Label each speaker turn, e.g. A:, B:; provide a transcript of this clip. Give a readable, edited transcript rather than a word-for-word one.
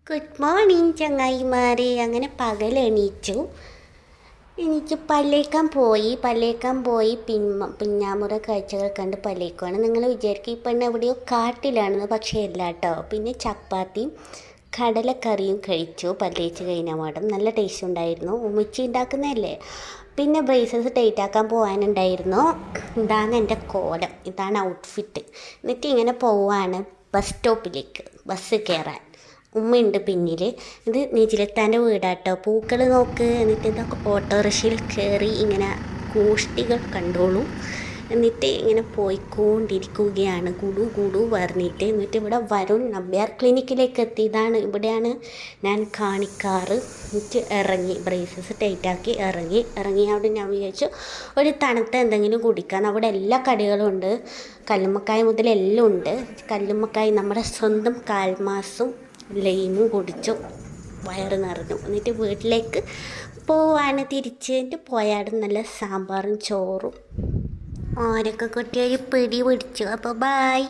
A: Good morning ചങ്ങായിമാരെ. അങ്ങനെ പകൽ എണീച്ച് പല്ലേക്കാൻ പോയി പിന്നാമ്പുറ കാഴ്ചകൾ കണ്ട് പല്ലേക്കുവാണ്. നിങ്ങൾ വിചാരിക്കും ഈ പെണ്ണ് എവിടെയോ കാട്ടിലാണെന്ന്, പക്ഷേ അല്ല കേട്ടോ. പിന്നെ ചപ്പാത്തിയും കടലക്കറിയും കഴിച്ചു പല്ലേച്ച് കഴിഞ്ഞ പാടം. നല്ല ടേസ്റ്റ് ഉണ്ടായിരുന്നു. ഉമ്മച്ചി ഉണ്ടാക്കുന്നതല്ലേ. പിന്നെ ബ്രേസസ് ടൈറ്റ് ആക്കാൻ പോകാനുണ്ടായിരുന്നു. ഇതാണ് എൻ്റെ കോലം, ഇതാണ് ഔട്ട്ഫിറ്റ്. എന്നിട്ട് ഇങ്ങനെ പോവാണ് ബസ് സ്റ്റോപ്പിലേക്ക് ബസ് കയറാൻ. ഉമ്മയുണ്ട് പിന്നിൽ. ഇത് നിജിലത്താൻ്റെ വീടാട്ടോ. പൂക്കൾ നോക്ക്. എന്നിട്ട് ഇതൊക്കെ ഓട്ടോറിക്ഷയിൽ കയറി ഇങ്ങനെ ഗോഷ്ഠികൾ കണ്ടോളൂ. എന്നിട്ട് ഇങ്ങനെ പോയിക്കൊണ്ടിരിക്കുകയാണ് കുടു കുടു പറഞ്ഞിട്ട്. എന്നിട്ട് ഇവിടെ വരുൺ നമ്പ്യാർ ക്ലിനിക്കിലേക്ക് എത്തി. ഇവിടെയാണ് ഞാൻ കാണിക്കാറ്. എന്നിട്ട് ഇറങ്ങി ബ്രേസസ് ടൈറ്റാക്കി ഇറങ്ങി അവിടെ ഞാൻ വിചാരിച്ചു ഒരു തണുത്ത എന്തെങ്കിലും കുടിക്കാൻ. അവിടെ എല്ലാ കടികളും ഉണ്ട്. കല്ലുമ്മക്കായ മുതൽ എല്ലാം ഉണ്ട്. കല്ലുമ്മക്കായ നമ്മുടെ സ്വന്തം കാൽമാസും ലൈമും കുടിച്ചു വയറ് നിറഞ്ഞു. എന്നിട്ട് വീട്ടിലേക്ക് പോവാണ് തിരിച്ച്. എന്നിട്ട് പോയാടും നല്ല സാമ്പാറും ചോറും ഓരൊക്കെ കുട്ടിയൊരു പിടി പിടിച്ചു. അപ്പോൾ ബായ്.